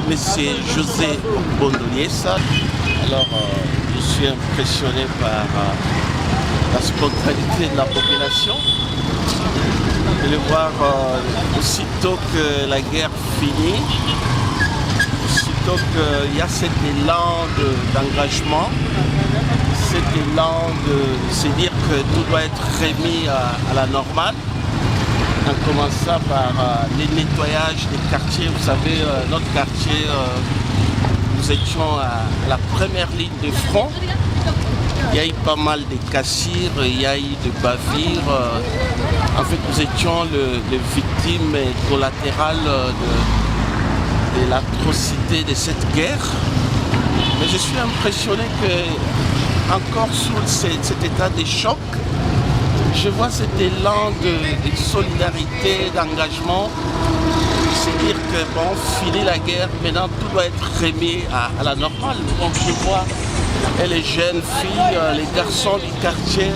M. José Bondoliesa. Alors, je suis impressionné par la spontanéité de la population. De le voir aussitôt que la guerre finit, aussitôt qu'il y a cet élan d'engagement, cet élan de se dire que tout doit être remis à la normale, en commençant par les nettoyages des quartiers. Vous savez, notre quartier, nous étions à la première ligne de front. Il y a eu pas mal de cassures, il y a eu de bavures. En fait, nous étions les victimes collatérales de l'atrocité de cette guerre. Mais je suis impressionné que, encore sous cet état de choc, je vois cet élan de solidarité, d'engagement. C'est dire que bon, fini la guerre, maintenant tout doit être remis à la normale. Donc je vois les jeunes filles, les garçons du quartier,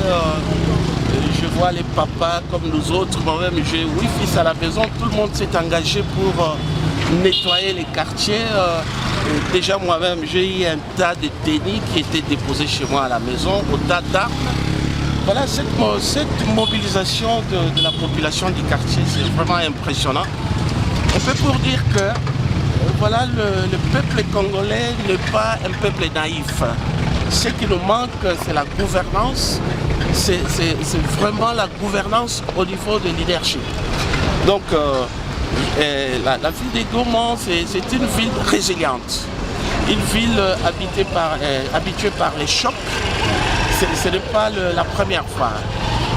je vois les papas comme nous autres. Moi-même, j'ai 8 fils à la maison, tout le monde s'est engagé pour nettoyer les quartiers. Déjà moi-même, j'ai eu un tas de tennis qui étaient déposés chez moi à la maison, au tas d'armes. Voilà, cette mobilisation de la population du quartier, c'est vraiment impressionnant. On peut pour dire que voilà, le peuple congolais n'est pas un peuple naïf. Ce qui nous manque, c'est la gouvernance. C'est vraiment la gouvernance au niveau de leadership. Donc, la ville de Goma, c'est une ville résiliente. Une ville habituée par les chocs. Ce n'est pas la première fois.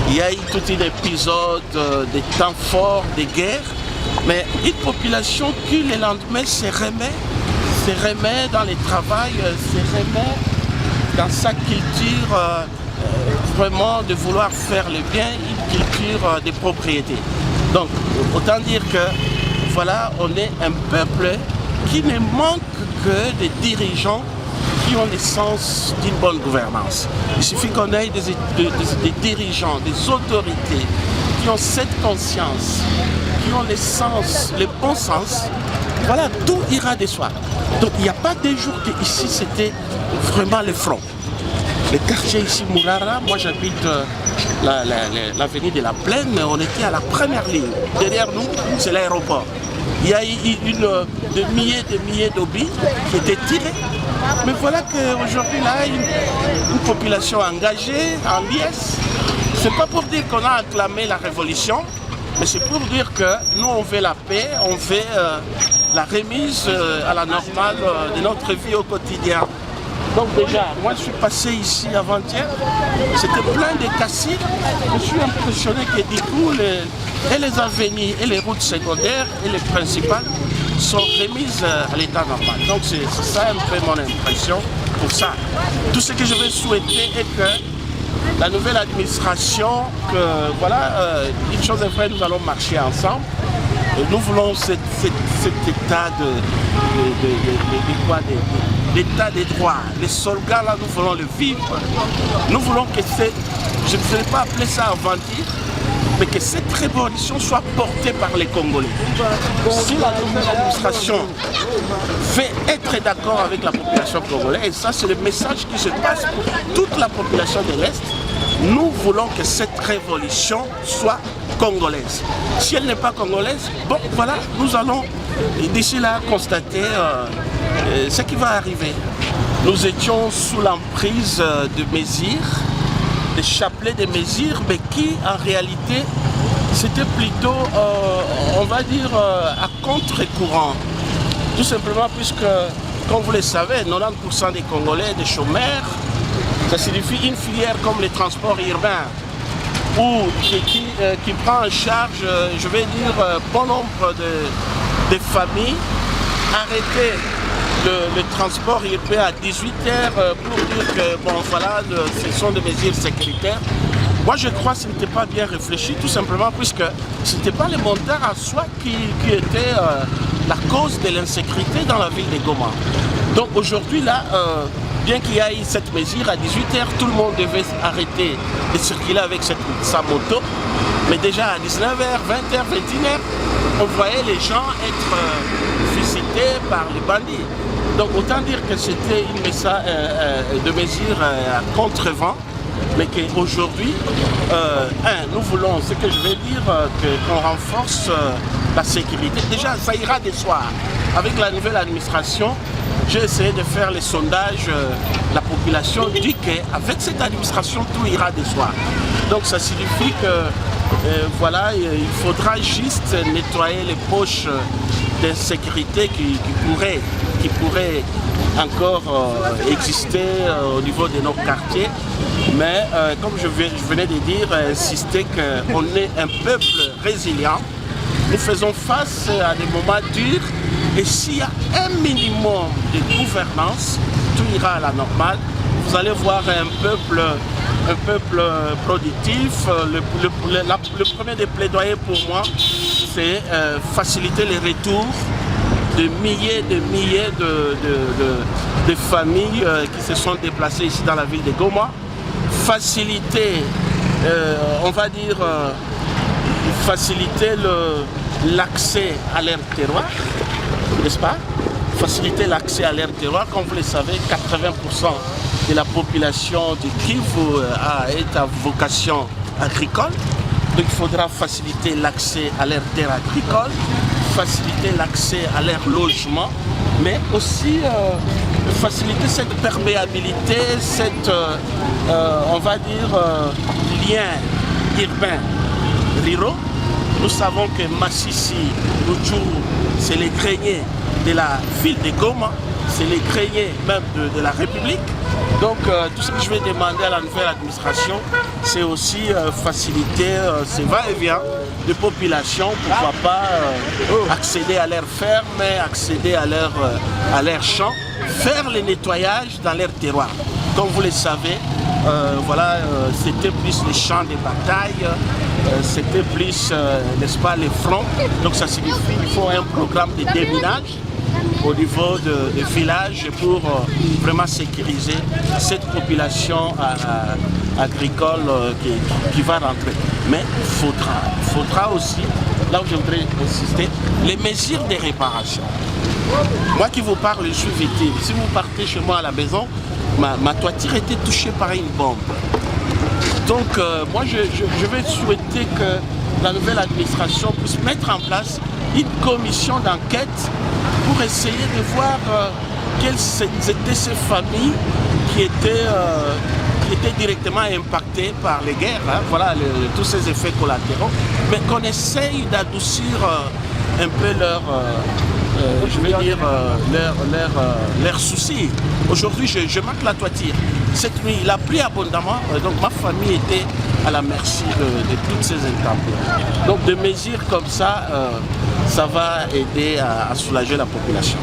Il y a eu tout un épisode des temps forts, des guerres, mais une population qui le lendemain se remet dans le travail, se remet dans sa culture vraiment de vouloir faire le bien, une culture de propriété. Donc, autant dire que voilà, on est un peuple qui ne manque que des dirigeants qui ont le sens d'une bonne gouvernance. Il suffit qu'on ait des dirigeants, des autorités qui ont cette conscience, qui ont le sens, le bon sens. Voilà, tout ira de soi. Donc il n'y a pas des jours qu'ici c'était vraiment le front. Le quartier ici, Mourara, moi j'habite l'avenue de la Plaine, mais on était à la première ligne. Derrière nous, c'est l'aéroport. Il y a eu des milliers d'obus qui étaient tirés. Mais voilà qu'aujourd'hui, là, une population engagée, en liesse. Ce n'est pas pour dire qu'on a acclamé la révolution, mais c'est pour dire que nous, on veut la paix, on veut la remise à la normale de notre vie au quotidien. Donc déjà, moi je suis passé ici avant-hier, c'était plein de cassines. Je suis impressionné que du coup, les avenues et les routes secondaires et les principales sont remises à l'état normal. Donc c'est ça un peu mon impression pour ça. Tout ce que je veux souhaiter est que la nouvelle administration, que voilà, une chose est vraie, nous allons marcher ensemble. Et nous voulons cet état l'état des droits. Les soldats là, nous voulons le vivre. Nous voulons que je ne vais pas appeler ça aventure, mais que cette révolution soit portée par les Congolais. Si la nouvelle administration fait être d'accord avec la population congolaise, et ça c'est le message qui se passe pour toute la population de l'Est, nous voulons que cette révolution soit congolaise. Si elle n'est pas congolaise, bon voilà, nous allons d'ici là constater ce qui va arriver. Nous étions sous l'emprise de mesures, des chapelets de mesures, mais qui en réalité c'était plutôt, on va dire, à contre-courant. Tout simplement puisque, comme vous le savez, 90% des Congolais, des chômeurs, ça signifie une filière comme les transports urbains, ou qui prend en charge, je vais dire, bon nombre de familles. Arrêter le transport urbain à 18h pour dire que, bon voilà, ce sont des mesures sécuritaires. Moi je crois que ce n'était pas bien réfléchi, tout simplement puisque ce n'était pas les montages en soi qui étaient la cause de l'insécurité dans la ville de Goma. Donc aujourd'hui là, bien qu'il y ait cette mesure, à 18h, tout le monde devait arrêter de circuler avec sa moto. Mais déjà à 19h, 20h, 21h, on voyait les gens être visités, par les bandits. Donc autant dire que c'était une de mesure à contre-vent, mais qu'aujourd'hui, nous voulons, ce que je vais dire, qu'on renforce la sécurité. Déjà, ça ira de soi. Avec la nouvelle administration, j'ai essayé de faire les sondages. La population dit qu'avec cette administration, tout ira de soi. Donc ça signifie que voilà, il faudra juste nettoyer les poches d'insécurité qui pourraient encore exister au niveau de nos quartiers. Mais comme je venais de dire, insister qu'on est un peuple résilient. Nous faisons face à des moments durs et s'il y a un minimum de gouvernance, tout ira à la normale. Vous allez voir un peuple productif. Le premier des plaidoyers pour moi, c'est faciliter les retours de milliers de familles qui se sont déplacées ici dans la ville de Goma. Faciliter, on va dire, faciliter l'accès à l'air terroir, n'est-ce pas? Faciliter l'accès à l'air terroir. Comme vous le savez, 80% de la population du Kivu est à vocation agricole. Donc il faudra faciliter l'accès à l'air terre agricole, faciliter l'accès à l'air logement, mais aussi faciliter cette perméabilité, cette, on va dire, lien urbain-ruraux. Nous savons que Massissi, Rutshuru, c'est les greniers de la ville de Goma, c'est les greniers même de la République. Donc tout ce que je vais demander à la nouvelle administration, c'est aussi faciliter ces va-et-vient de population, pourquoi pas accéder à leurs fermes, accéder à leurs champs, faire le nettoyage dans leurs terroirs. Comme vous le savez, voilà, c'était plus les champs de bataille, c'était plus, n'est-ce pas, les fronts. Donc ça signifie qu'il faut un programme de déminage au niveau des villages pour vraiment sécuriser cette population agricole qui va rentrer. Mais il faudra aussi, là où je voudrais insister, les mesures de réparation. Moi qui vous parle, je suis victime. Si vous partez chez moi à la maison, ma toiture était touchée par une bombe. Donc moi je vais souhaiter que la nouvelle administration puisse mettre en place une commission d'enquête pour essayer de voir quelles étaient ces familles qui étaient directement impactées par les guerres, hein, voilà, tous ces effets collatéraux, mais qu'on essaye d'adoucir un peu leurs soucis. Aujourd'hui, je manque la toiture. Cette nuit, il a plu abondamment, donc ma famille était à la merci de toutes ces intempéries. Donc des mesures comme ça, ça va aider à soulager la population.